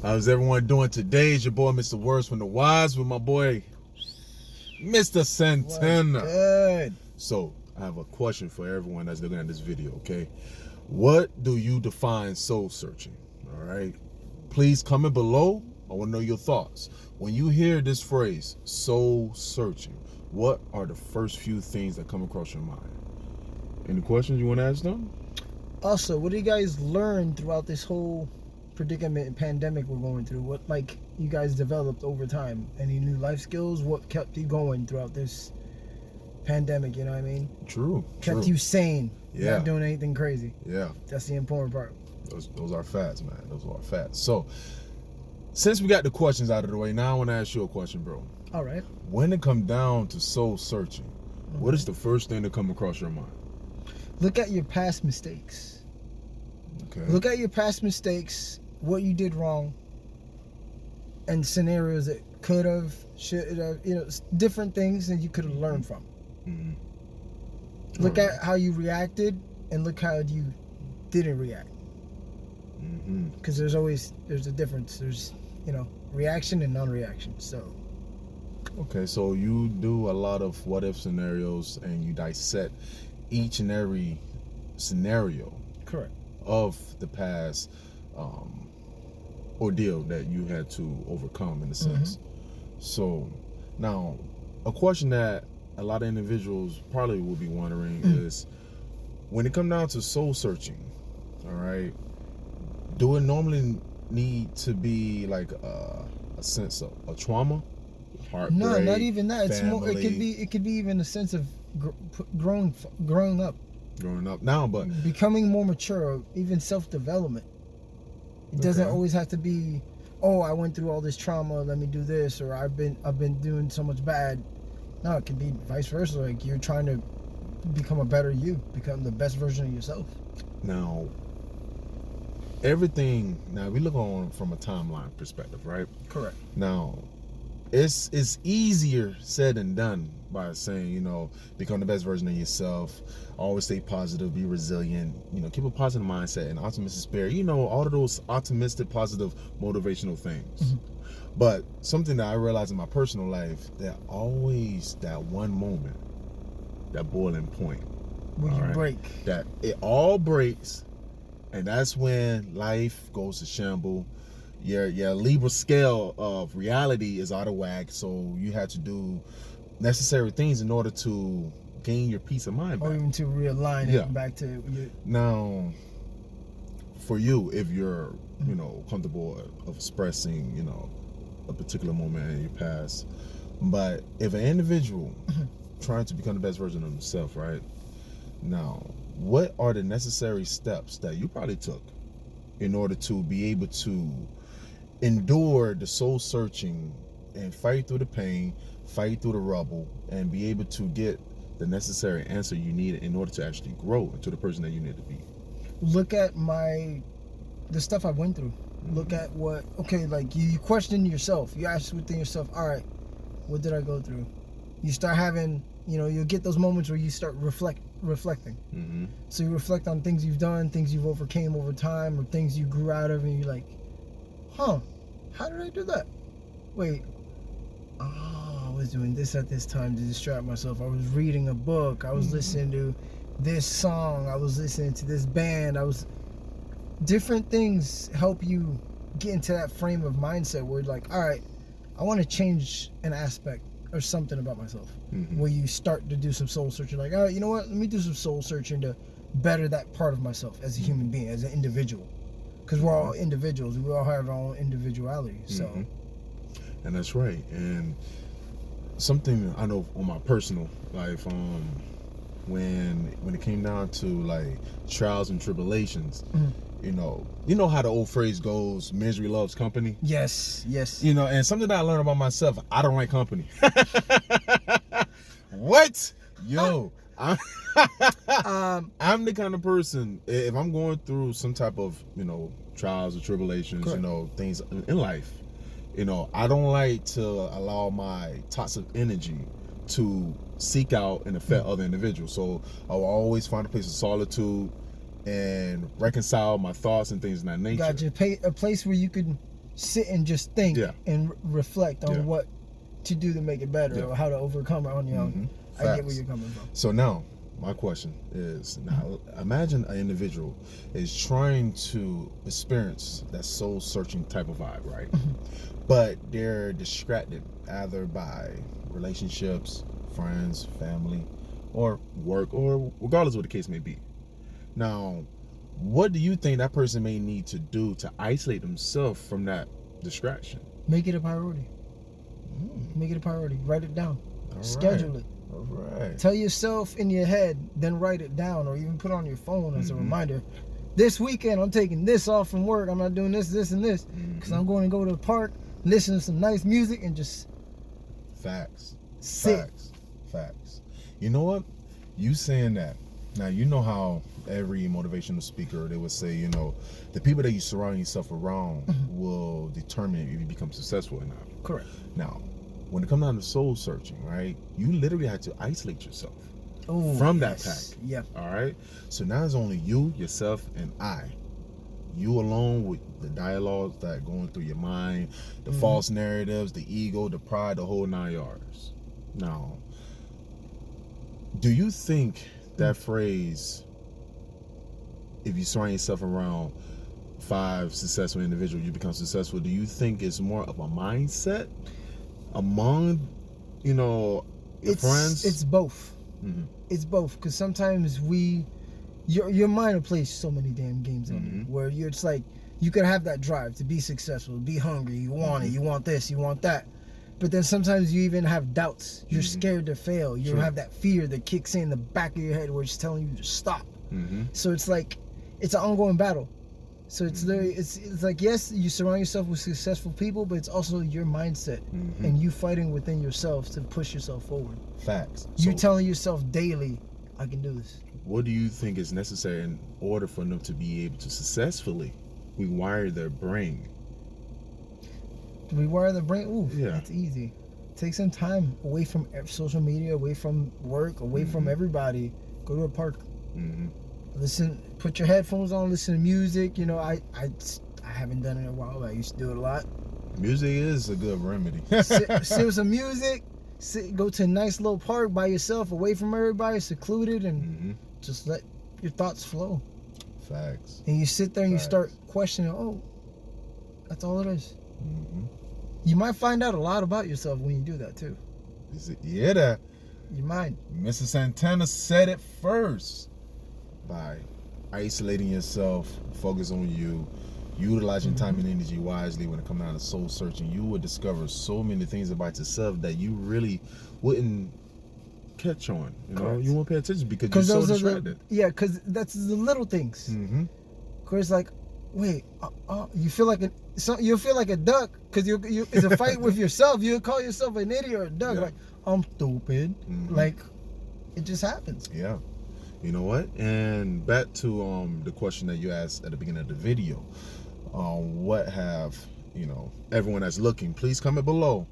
How's everyone doing today? It's your boy, Mr. Words from the Wise, with my boy, Mr. Santana. What's good? So, I have a question for everyone that's looking at this video, okay? What do you define soul searching? All right? Please comment below. I want to know your thoughts. When you hear this phrase, soul searching, what are the first few things that come across your mind? Any questions you want to ask them? Also, what do you guys learn throughout this whole predicament and pandemic we're going through? What, like, you guys developed over time? Any new life skills? What kept you going throughout this pandemic, you know what I mean? True. Kept you sane. Yeah. Not doing anything crazy. Yeah. That's the important part. Those are facts, man. Those are facts. So, since we got the questions out of the way, now I want to ask you a question, bro. All right. When it comes down to soul searching, what is the first thing that come across your mind? Look at your past mistakes. Okay. Look at your past mistakes, what you did wrong, and scenarios that could have, should have, different things that you could have learned from. Mm-hmm. Look at how you reacted, and look how you didn't react. Because there's a difference. There's, reaction and non-reaction. So. Okay, so you do a lot of what-if scenarios, and you dissect each and every scenario. Correct. Of the past ordeal that you had to overcome, in a sense. So now, a question that a lot of individuals probably will be wondering is, when it comes down to soul searching, all right, do it normally need to be like a sense of a trauma, heartbreak? No, not even that. It's family, more. It could be even a sense of growing up. Growing up now, but becoming more mature, even self-development. It doesn't always have to be, oh, I went through all this trauma, let me do this, or I've been doing so much bad. No, it can be vice versa. Like, you're trying to become a better you, become the best version of yourself. Now, we look on from a timeline perspective, right? Correct. Now, it's easier said than done by saying, become the best version of yourself, always stay positive, be resilient, keep a positive mindset and optimistic spirit, all of those optimistic, positive, motivational things. But something that I realized in my personal life, that always that one moment, that boiling point, when you break, that it all breaks, and that's when life goes to shamble. Your Libra scale of reality is out of whack, so you had to do necessary things in order to gain your peace of mind back. Or even to realign it back to your... Now, for you, if you're comfortable of expressing a particular moment in your past, but if an individual trying to become the best version of themselves, right now, what are the necessary steps that you probably took in order to be able to endure the soul searching and fight through the pain, fight through the rubble, and be able to get the necessary answer you need in order to actually grow into the person that you need to be? Look at the stuff I went through. Look at like you question yourself. You ask within yourself, all right, what did I go through? You start having, you'll get those moments where you start reflecting. So you reflect on things you've done, things you've overcame over time, or things you grew out of, and you're like, how did I do that? Wait, I was doing this at this time to distract myself. I was reading a book. I was listening to this song. I was listening to this band. Different things help you get into that frame of mindset where you're like, all right, I want to change an aspect or something about myself. Where you start to do some soul searching. Like, all right, you know what? Let me do some soul searching to better that part of myself as a human being, as an individual. Because we're all individuals. We all have our own individuality. So, and that's right. And something I know on my personal life, when it came down to like trials and tribulations, you know how the old phrase goes, misery loves company. Yes. And something that I learned about myself, I don't like company. What? Yo, I'm the kind of person, if I'm going through some type of, trials or tribulations, things in life, I don't like to allow my toxic energy to seek out and affect other individuals. So I will always find a place of solitude and reconcile my thoughts and things of that nature. Gotcha. A place where you could sit and just think and reflect on Yeah. what to do to make it better or how to overcome it on your own. I get where you're coming from. So now, my question is, now imagine an individual is trying to experience that soul-searching type of vibe, right? But they're distracted either by relationships, friends, family, or work, or regardless of what the case may be. Now, what do you think that person may need to do to isolate themselves from that distraction? Make it a priority. Make it a priority. Write it down. Schedule it. All right. Tell yourself in your head, then write it down, or even put it on your phone as a reminder. This weekend, I'm taking this off from work. I'm not doing this, this, and this, because I'm going to go to the park, listen to some nice music, and just sit. Facts. You know what? You saying that. Now, you know how every motivational speaker, they would say, you know, the people that you surround yourself around will determine if you become successful or not. Correct. Now, when it comes down to soul searching, right, you literally had to isolate yourself from that pack. Yeah. All right? So now it's only you, yourself, and I. You alone with the dialogues that are going through your mind, the false narratives, the ego, the pride, the whole 9 yards. Now, do you think that phrase, if you surround yourself around 5 successful individuals, you become successful, do you think it's more of a mindset among, you know, your friends? It's both. It's both, because sometimes your mind will play so many damn games on you, where it's like you could have that drive to be successful, be hungry, you want it, you want this, you want that, but then sometimes you even have doubts. You're scared to fail. You have that fear that kicks in the back of your head where it's telling you to stop. So it's like it's an ongoing battle. So it's it's like, yes, you surround yourself with successful people, but it's also your mindset and you fighting within yourself to push yourself forward. Facts. You telling yourself daily, I can do this. What do you think is necessary in order for them to be able to successfully rewire their brain? To rewire the brain? Ooh, yeah, that's easy. Take some time away from social media, away from work, away from everybody. Go to a park. Listen, put your headphones on, listen to music. You know, I haven't done it in a while. I used to do it a lot. Music is a good remedy. sit with some music. Go to a nice little park by yourself, away from everybody, secluded, and just let your thoughts flow. Facts. And you sit there and you start questioning, oh, that's all it is. You might find out a lot about yourself when you do that too. Yeah, you might. Mr. Santana said it first. By isolating yourself, focus on you, utilizing time and energy wisely when it comes down to soul searching, you will discover so many things about yourself that you really wouldn't catch on. You know, you won't pay attention because you're so distracted. Because that's the little things. Because like, wait, you feel like you'll feel like a duck because you it's a fight with yourself. You'll call yourself an idiot or a duck. Like, I'm stupid. Like, it just happens. Yeah. You know what? And back to the question that you asked at the beginning of the video. What have, you know, everyone that's looking, please comment below.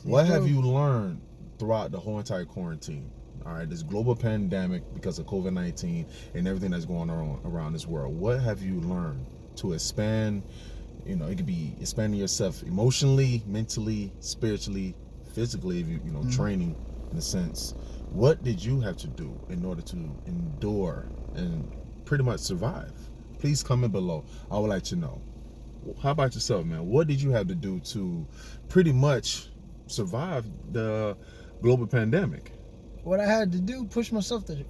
What have you learned throughout the whole entire quarantine? All right, this global pandemic because of COVID-19 and everything that's going on around this world. What have you learned to expand? You know, it could be expanding yourself emotionally, mentally, spiritually, physically, if you know, training in a sense. What did you have to do in order to endure and pretty much survive? Please comment below. I would like to know. How about yourself, man? What did you have to do to pretty much survive the global pandemic? What I had to do, push myself to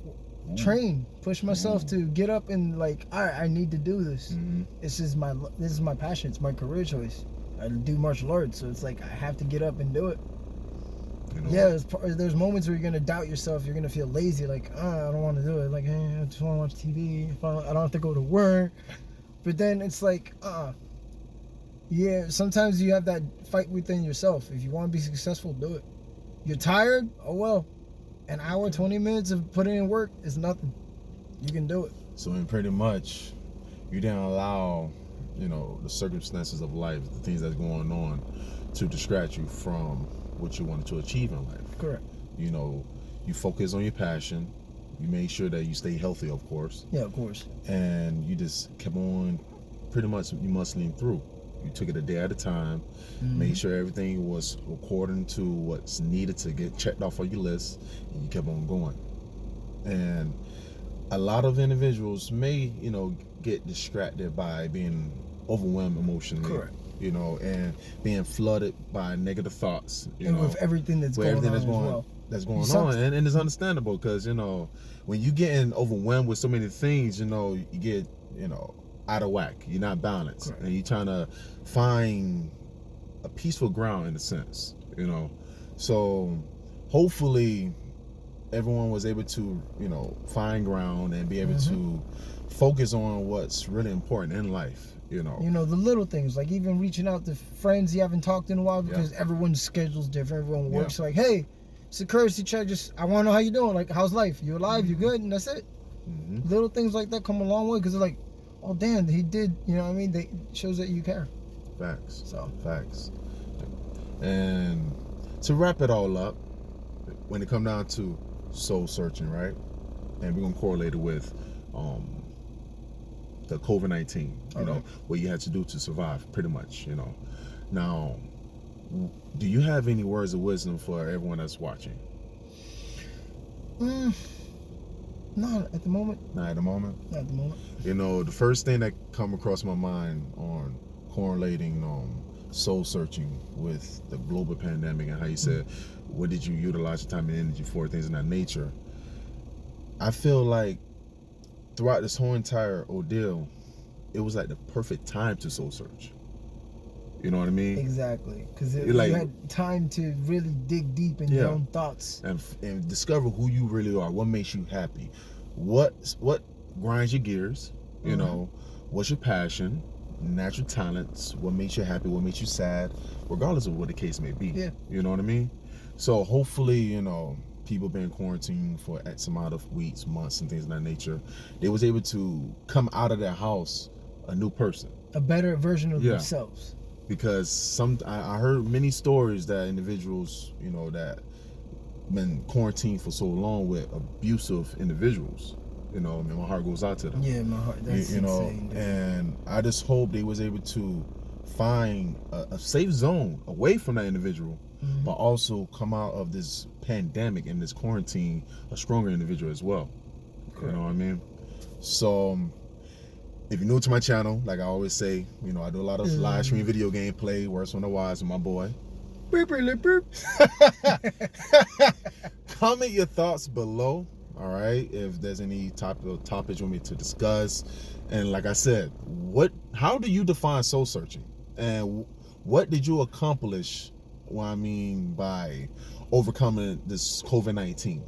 train, push myself to get up and like, all right, I need to do this. This is my passion. It's my career choice. I do martial arts, so it's like I have to get up and do it. You know, there's moments where you're gonna doubt yourself. You're gonna feel lazy, like, I don't want to do it. Like, I just want to watch TV. I don't have to go to work. But then it's like, yeah. Sometimes you have that fight within yourself. If you want to be successful, do it. You're tired? Oh well. An hour, 20 minutes of putting in work is nothing. You can do it. So, in pretty much, you didn't allow, you know, the circumstances of life, the things that's going on, to distract you from what you wanted to achieve in life. Correct. You know, you focus on your passion. You made sure that you stay healthy, of course. Yeah, of course. And you just kept on pretty much you muscling through. You took it a day at a time, made sure everything was according to what's needed to get checked off on your list, and you kept on going. And a lot of individuals may, get distracted by being overwhelmed emotionally. Correct. And being flooded by negative thoughts. With everything that's going on that's going on, and it's understandable because when you getting overwhelmed with so many things, you get out of whack. You're not balanced, and you're trying to find a peaceful ground in a sense. So hopefully everyone was able to find ground and be able to focus on what's really important in life. The little things, like even reaching out to friends you haven't talked in a while because everyone's schedule's different. Everyone works like, hey, it's a courtesy check. I want to know how you doing. Like, how's life? You alive? You good? And that's it. Little things like that come a long way because they're like, oh damn, he did. You know what I mean? They shows that you care. Facts. So facts. And to wrap it all up, when it come down to soul searching, right? And we're gonna correlate it with the COVID-19, what you had to do to survive, pretty much, Now, do you have any words of wisdom for everyone that's watching? Not at the moment. Not at the moment? Not at the moment. The first thing that come across my mind on correlating soul searching with the global pandemic and how you said, what did you utilize your time and energy for, things of that nature? I feel like throughout this whole entire ordeal, it was like the perfect time to soul search. You know what I mean? Exactly, because you had time to really dig deep in your own thoughts and discover who you really are. What makes you happy? What grinds your gears? What's your passion? Natural talents? What makes you happy? What makes you sad? Regardless of what the case may be. Yeah. You know what I mean? So hopefully, people been quarantined for X amount of weeks, months, and things of that nature. They was able to come out of their house a new person, a better version of themselves. Because I heard many stories that individuals, that been quarantined for so long with abusive individuals. My heart goes out to them. Yeah, my heart. That's insane, and I just hope they was able to find a safe zone away from that individual, but also come out of this pandemic and this quarantine a stronger individual as well. Correct. You know what I mean? So if you're new to my channel, like I always say, I do a lot of live stream video game play, Words on the Wise with my boy. Comment your thoughts below, all right? If there's any topics you want me to discuss. And like I said, how do you define soul searching? And what did you accomplish, by overcoming this COVID-19?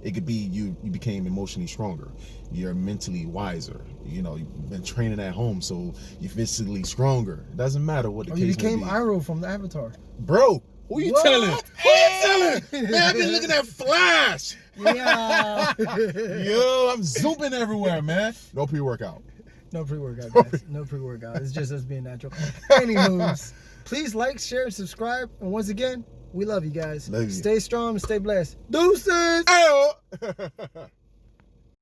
It could be you became emotionally stronger. You're mentally wiser. You've been training at home, so you're physically stronger. It doesn't matter what the case may be. You became Iroh from the Avatar. Bro, who you telling? Who you telling? Man, I've been looking at Flash. Yeah. Yo, I'm zooming everywhere, man. No pre-workout. No pre-workout, guys. No pre-workout. It's just us being natural. Anywho, please like, share, and subscribe. And once again, we love you guys. Love you. Stay strong and stay blessed. Deuces! Ayo.